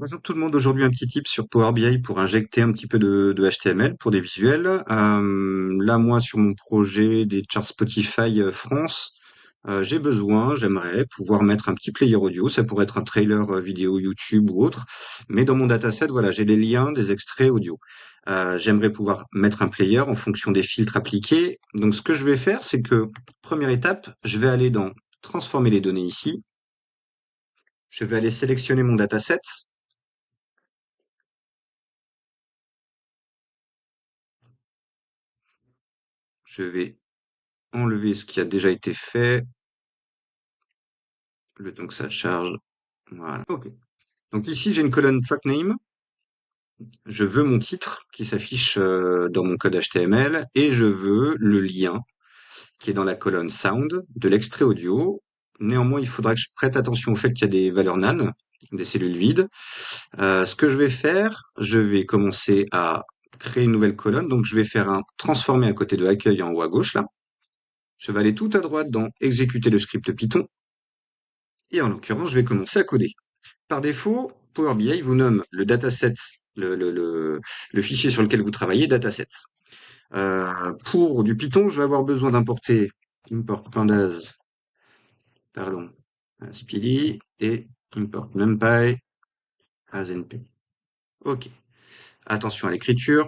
Bonjour tout le monde, aujourd'hui un petit tip sur Power BI pour injecter un petit peu de HTML pour des visuels. Là, moi, sur mon projet des charts Spotify France, j'aimerais pouvoir mettre un petit player audio. Ça pourrait être un trailer vidéo YouTube ou autre, mais dans mon dataset, voilà, j'ai les liens des extraits audio. J'aimerais pouvoir mettre un player en fonction des filtres appliqués. Donc, ce que je vais faire, c'est que première étape, je vais aller dans transformer les données ici. Je vais aller sélectionner mon dataset. Je vais enlever ce qui a déjà été fait, le temps que ça charge. Voilà. OK. Donc ici, j'ai une colonne track name. Je veux mon titre qui s'affiche dans mon code HTML et je veux le lien qui est dans la colonne sound de l'extrait audio. Néanmoins, il faudra que je prête attention au fait qu'il y a des valeurs nan, des cellules vides. Ce que je vais faire, je vais commencer à créer une nouvelle colonne. Donc, je vais faire un transformer à côté de accueil en haut à gauche là. Je vais aller tout à droite dans exécuter le script Python. Et en l'occurrence, je vais commencer à coder. Par défaut, Power BI vous nomme le dataset, le fichier sur lequel vous travaillez, dataset. Pour du Python, je vais avoir besoin d'importer import pandas, pardon, speedy et import numpy as np. Ok. Attention à l'écriture.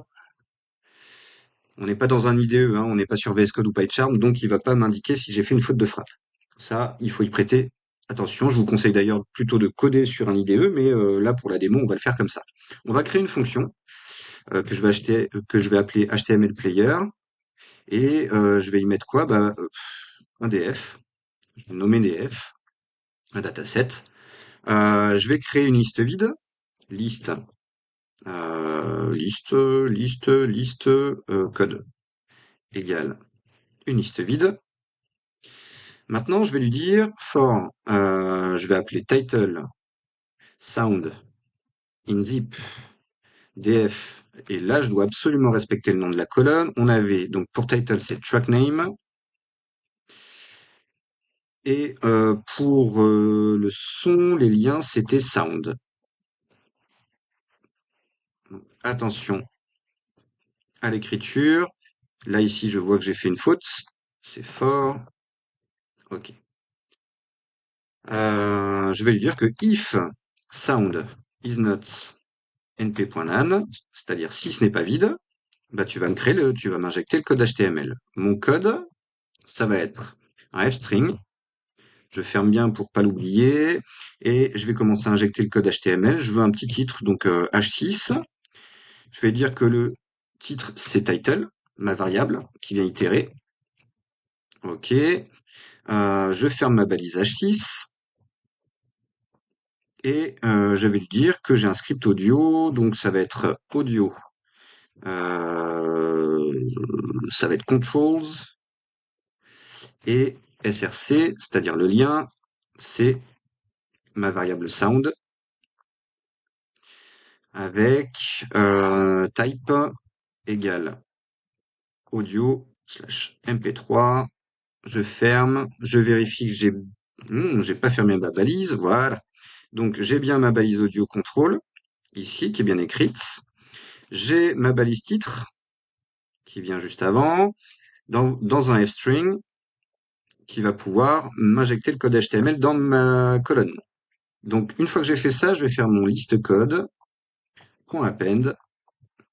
On n'est pas dans un IDE, hein, on n'est pas sur VS Code ou PyCharm, donc il va pas m'indiquer si j'ai fait une faute de frappe. Ça, il faut y prêter attention. Je vous conseille d'ailleurs plutôt de coder sur un IDE, mais là pour la démo, on va le faire comme ça. On va créer une fonction que je vais appeler HTML Player et je vais y mettre quoi? Bah, un DF. Je vais le nommer DF, un dataset. Je vais créer une liste vide, liste, code égale une liste vide. Maintenant, je vais lui dire for, je vais appeler title sound in zip df, et là, je dois absolument respecter le nom de la colonne. On avait, donc pour title, c'est track name, et pour le son, les liens, c'était sound. Donc, attention à l'écriture. Là, ici, je vois que j'ai fait une faute. C'est fort. OK. Je vais lui dire que if sound is not np.nan, c'est-à-dire si ce n'est pas vide, bah tu vas tu vas m'injecter le code HTML. Mon code, ça va être un f-string. Je ferme bien pour pas l'oublier et je vais commencer à injecter le code HTML. Je veux un petit titre, donc h6. Je vais dire que le titre c'est title, ma variable qui vient itérer. OK. Je ferme ma balise h6. Et je vais lui dire que j'ai un script audio, donc ça va être audio. Ça va être controls et src, c'est-à-dire le lien, c'est ma variable sound avec type égale audio slash mp3. Je ferme, je vérifie que j'ai pas fermé ma balise, voilà. Donc j'ai bien ma balise audio control ici qui est bien écrite. J'ai ma balise titre qui vient juste avant, dans un f-string qui va pouvoir m'injecter le code HTML dans ma colonne. Donc une fois que j'ai fait ça, je vais faire mon liste code, .append,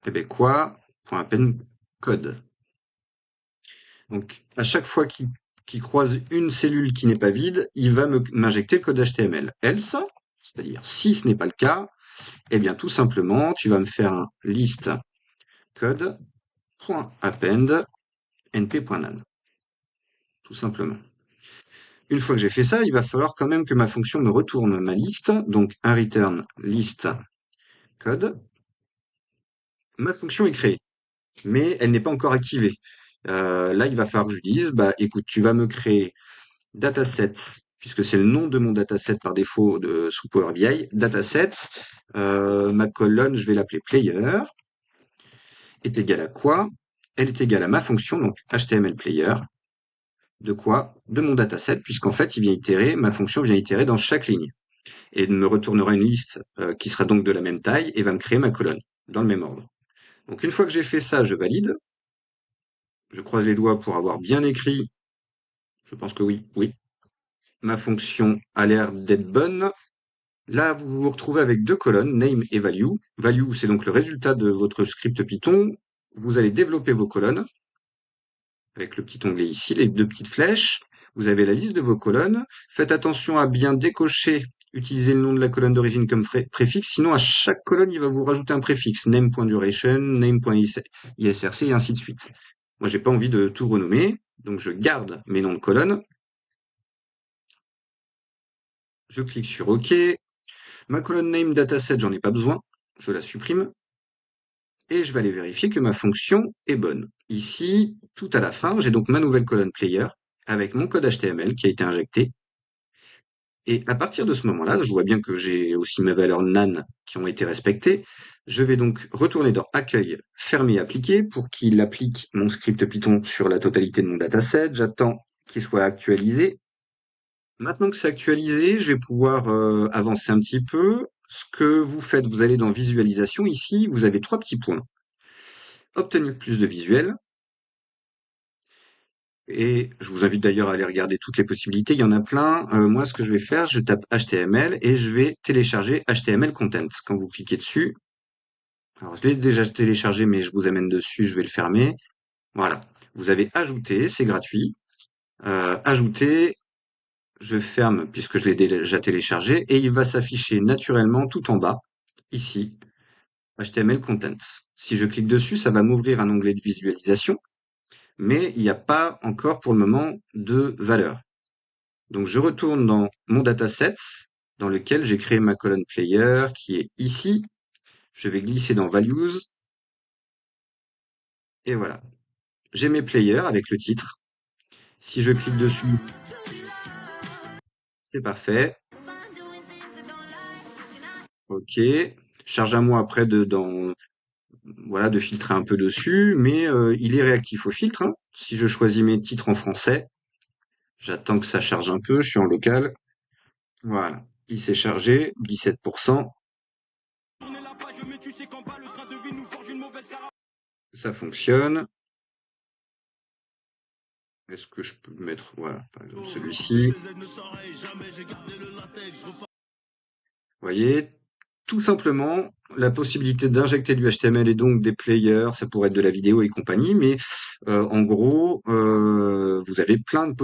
québécois.append code. Donc à chaque fois qu'il croise une cellule qui n'est pas vide, il va m'injecter le code HTML. Else, c'est-à-dire si ce n'est pas le cas, eh bien tout simplement, tu vas me faire un list code.append np.nan. Tout simplement. Une fois que j'ai fait ça, il va falloir quand même que ma fonction me retourne ma liste, donc un return list code. Ma fonction est créée, mais elle n'est pas encore activée. Là, il va falloir que je dise, bah écoute, tu vas me créer dataset, puisque c'est le nom de mon dataset par défaut sous Power BI, dataset, ma colonne, je vais l'appeler player, est égale à quoi? Elle est égale à ma fonction, donc HTML player, de quoi? De mon dataset, puisqu'en fait, ma fonction vient itérer dans chaque ligne. et me retournera une liste qui sera donc de la même taille et va me créer ma colonne dans le même ordre. Donc une fois que j'ai fait ça, je valide. Je croise les doigts pour avoir bien écrit. Je pense que oui, oui. Ma fonction a l'air d'être bonne. Là, vous vous retrouvez avec deux colonnes, name et value. Value, c'est donc le résultat de votre script Python. Vous allez développer vos colonnes avec le petit onglet ici, les deux petites flèches. Vous avez la liste de vos colonnes. Faites attention à bien décocher, utiliser le nom de la colonne d'origine comme préfixe. Sinon, à chaque colonne, il va vous rajouter un préfixe. Name.duration, name.isrc et ainsi de suite. Moi, j'ai pas envie de tout renommer. Donc, je garde mes noms de colonnes. Je clique sur OK. Ma colonne name dataset, j'en ai pas besoin. Je la supprime. Et je vais aller vérifier que ma fonction est bonne. Ici, tout à la fin, j'ai donc ma nouvelle colonne player avec mon code HTML qui a été injecté. Et à partir de ce moment-là, je vois bien que j'ai aussi mes valeurs nan qui ont été respectées. Je vais donc retourner dans accueil, fermer, appliquer pour qu'il applique mon script Python sur la totalité de mon dataset. J'attends qu'il soit actualisé. Maintenant que c'est actualisé, je vais pouvoir avancer un petit peu. Ce que vous faites, vous allez dans visualisation. Ici, vous avez trois petits points. Obtenir plus de visuels. Et je vous invite d'ailleurs à aller regarder toutes les possibilités, il y en a plein. Moi, ce que je vais faire, je tape HTML et je vais télécharger HTML Content. Quand vous cliquez dessus, alors je l'ai déjà téléchargé, mais je vous amène dessus, je vais le fermer. Voilà. Vous avez ajouté, c'est gratuit. Ajouter, je ferme puisque je l'ai déjà téléchargé et il va s'afficher naturellement tout en bas, ici, HTML Content. Si je clique dessus, ça va m'ouvrir un onglet de visualisation, mais il n'y a pas encore pour le moment de valeur. Donc je retourne dans mon dataset dans lequel j'ai créé ma colonne player qui est ici. Je vais glisser dans values et voilà. J'ai mes players avec le titre. Si je clique dessus, c'est parfait. OK. Charge à moi après voilà, de filtrer un peu dessus, mais il est réactif au filtre, hein. Si je choisis mes titres en français, j'attends que ça charge un peu, je suis en local. Voilà. Il s'est chargé, 17%. Ça fonctionne. Est-ce que je peux mettre, voilà, par exemple celui-ci. Vous voyez, tout simplement, la possibilité d'injecter du HTML et donc des players, ça pourrait être de la vidéo et compagnie, mais en gros, vous avez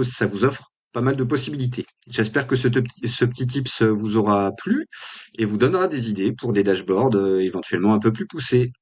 ça vous offre pas mal de possibilités. J'espère que ce petit tips vous aura plu et vous donnera des idées pour des dashboards éventuellement un peu plus poussés.